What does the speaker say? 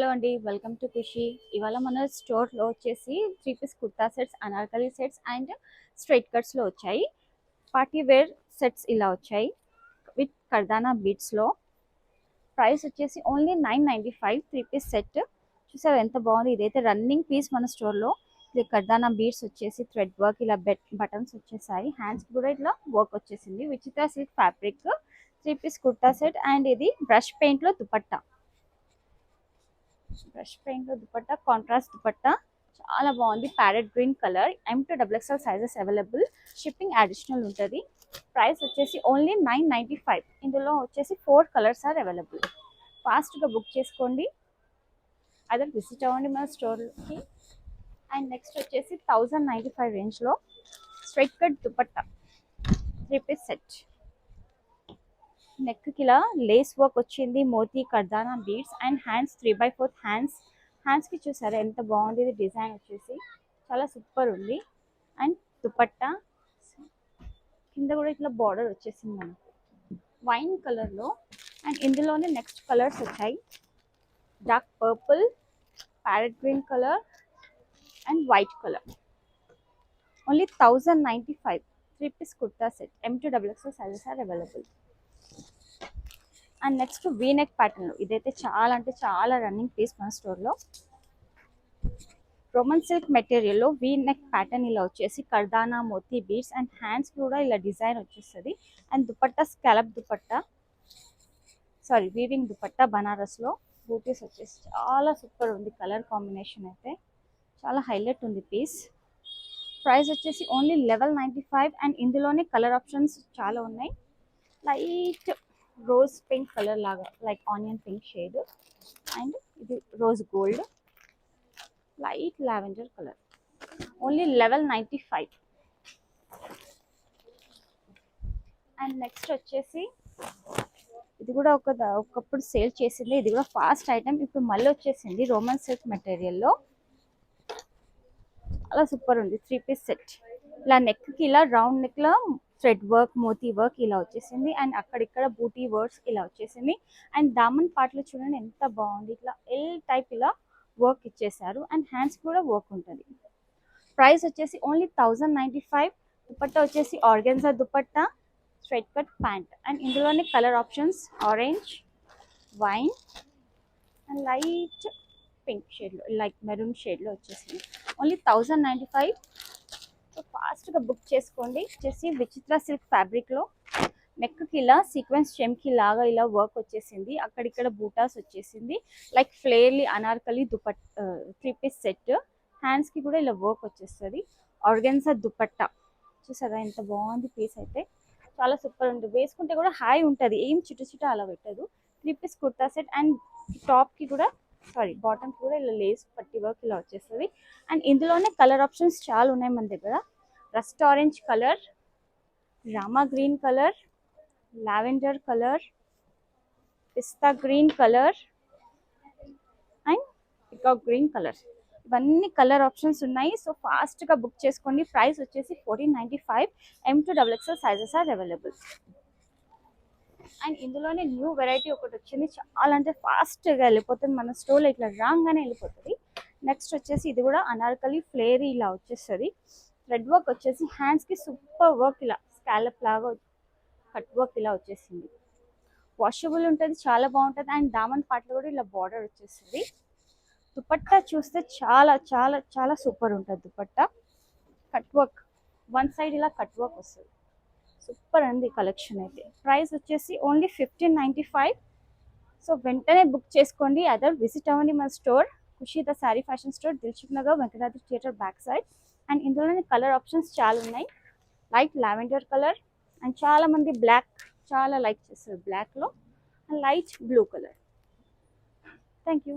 Hello అండి, welcome to ఖుషి. ఇవాళ మన స్టోర్లో వచ్చేసి 3 piece kurta sets, Anarkali sets and straight కట్స్లో వచ్చాయి. పార్టీ వేర్ సెట్స్ ఇలా వచ్చాయి విత్ కర్దానా బీట్స్లో. ప్రైస్ వచ్చేసి ఓన్లీ 995 3 పీస్ సెట్. చూసారు ఎంత బాగుంది. ఇదైతే రన్నింగ్ పీస్ మన స్టోర్లో. ఇది కర్దానా బీట్స్ వచ్చేసి థ్రెడ్ వర్క్, ఇలా బటన్స్ వచ్చేసాయి. హ్యాండ్స్ కూడా ఇట్లా వర్క్ వచ్చేసింది. Vichitra silk fabric 3 piece kurta set. And ఇది బ్రష్ పెయింట్లో దుపట్టా. దుపట్టా కాంట్రాస్ట్ దుపట్టా చాలా బాగుంది. Parrot green colour. M to XXL sizes available. Shipping additional ఉంటుంది. ప్రైస్ వచ్చేసి ఓన్లీ 995. ఇందులో వచ్చేసి 4 కలర్స్ ఆర్ అవైలబుల్. ఫాస్ట్గా బుక్ చేసుకోండి, అదే విజిట్ అవ్వండి మన స్టోర్కి. అండ్ నెక్స్ట్ వచ్చేసి 1095 రేంజ్లో straight cut dupatta 3 piece set. Neck కి ఇలా లేస్ వర్క్ వచ్చింది, moti kardana beads and hands 3/4 hands కి చూసారా ఎంత బాగుంది. ఇది డిజైన్ వచ్చేసి చాలా సూపర్ ఉంది. అండ్ దుపట్టా కింద కూడా ఇట్లా బార్డర్ వచ్చేసింది మనకు వైన్ కలర్ లో. అండ్ ఇందులోనే నెక్స్ట్ కలర్స్ వచ్చాయి, dark purple, parrot green colour and white colour. Only 1095 3 piece kurta set. M to XXL sizes are available. And next V neck pattern. ఇదైతే చాలా అంటే చాలా రన్నింగ్ పీస్ మన స్టోర్లో. రోమన్ సిల్క్ మెటీరియల్లో వీనెక్ ప్యాటర్న్ ఇలా వచ్చేసి kardana moti beads and hands కూడా ఇలా డిజైన్ వచ్చేస్తుంది. And dupatta scallop dupatta, weaving dupatta బనారస్లో. బూటీస్ వచ్చేసి చాలా సూపర్ ఉంది. కలర్ కాంబినేషన్ అయితే చాలా హైలైట్ ఉంది పీస్. ప్రైస్ వచ్చేసి ఓన్లీ 1195. అండ్ ఇందులోనే కలర్ ఆప్షన్స్ చాలా ఉన్నాయి. లైట్ రోజ్ పింక్ కలర్ లాగా, like onion pink shade. And ఇది rose gold, light lavender colour. Only 1195. And next వచ్చేసి ఇది కూడా ఒకప్పుడు సేల్ చేసింది. ఇది కూడా ఫాస్ట్ ఐటమ్, ఇప్పుడు మళ్ళీ వచ్చేసింది. రోమన్ సిల్క్ మెటీరియల్లో చాలా సూపర్ ఉంది. 3 పీస్ సెట్. ఇలా నెక్ కి ఇలా రౌండ్ నెక్ లో థ్రెడ్ వర్క్, మోతీ వర్క్ ఇలా వచ్చేసింది. అండ్ అక్కడిక్కడ బూటీ వర్క్స్ ఇలా వచ్చేసింది. అండ్ దామన్ పార్ట్లో చూడండి ఎంత బాగుంది. ఇట్లా ఎల్ టైప్ ఇలా వర్క్ ఇచ్చేసారు. అండ్ హ్యాండ్స్ కూడా వర్క్ ఉంటుంది. ప్రైస్ వచ్చేసి ఓన్లీ 1095. దుపట్టా వచ్చేసి organza dupatta, straight cut pant. And ఇందులోనే colour options orange, wine and light pink షేడ్లో, లైక్ మెరూన్ షేడ్లో వచ్చేసింది. ఓన్లీ 1095. సో ఫాస్ట్గా బుక్ చేసుకోండి. వచ్చేసి విచిత్ర సిల్క్ ఫ్యాబ్రిక్లో నెక్కి ఇలా సీక్వెన్స్ చెమ్కి లాగా ఇలా వర్క్ వచ్చేసింది. అక్కడిక్కడ బూటాస్ వచ్చేసింది. లైక్ ఫ్లేర్లీ అనార్కలి 3 పీస్ సెట్. హ్యాండ్స్కి కూడా ఇలా వర్క్ వచ్చేస్తుంది. ఆర్గెన్జా దుపట్టా చూసారా ఎంత బాగుంది. పీస్ అయితే చాలా సూపర్ ఉంది. వేసుకుంటే కూడా హాయ్ ఉంటుంది, ఏం చిట అలా పెట్టదు. 3 పీస్ కుర్తా సెట్. అండ్ టాప్కి కూడా బాటమ్కి కూడా ఇలా లేస్ పట్టి వర్క్ ఇలా వచ్చేస్తుంది. అండ్ ఇందులోనే కలర్ ఆప్షన్స్ చాలా ఉన్నాయి మన దగ్గర. Rust orange colour, Rama green colour, lavender colour, పిస్తా green colour and peacock green colour. ఇవన్నీ కలర్ ఆప్షన్స్ ఉన్నాయి. సో ఫాస్ట్గా బుక్ చేసుకోండి. ప్రైస్ వచ్చేసి 1495. M to XXL sizes are available. And ఇందులోనే న్యూ వెరైటీ ఒకటి వచ్చింది. చాలా అంటే ఫాస్ట్గా వెళ్ళిపోతుంది మన స్టోర్లో, ఇట్లా రాగానే వెళ్ళిపోతుంది. నెక్స్ట్ వచ్చేసి ఇది కూడా అనార్కలి ఫ్లేర్ ఇలా వచ్చేస్తుంది. థ్రెడ్ వర్క్ వచ్చేసి హ్యాండ్స్కి సూపర్ వర్క్, ఇలా స్కాలప్ లాగా కట్ వర్క్ ఇలా వచ్చేసింది. వాషబుల్ ఉంటుంది, చాలా బాగుంటుంది. అండ్ దామన్ పార్ట్లో కూడా ఇలా బార్డర్ వచ్చేస్తుంది. దుపట్టా చూస్తే చాలా చాలా చాలా సూపర్ ఉంటుంది. Dupatta cut work, one side ఇలా కట్ వర్క్ వస్తుంది. సూపర్ ఉంది కలెక్షన్ అయితే. ప్రైస్ వచ్చేసి ఓన్లీ 1595. సో వెంటనే బుక్ చేసుకోండి, అదర్ విజిట్ అవ్వండి మన store Khushi the sari fashion store, Dilsukhnagar, Venkatadri theatre back side. And ఇందులోనే కలర్ ఆప్షన్స్ చాలా ఉన్నాయి. లైట్ లావెండర్ కలర్ అండ్ చాలా మంది బ్లాక్ చాలా లైక్ చేస్తారు బ్లాక్లో. And light blue colour. Thank you.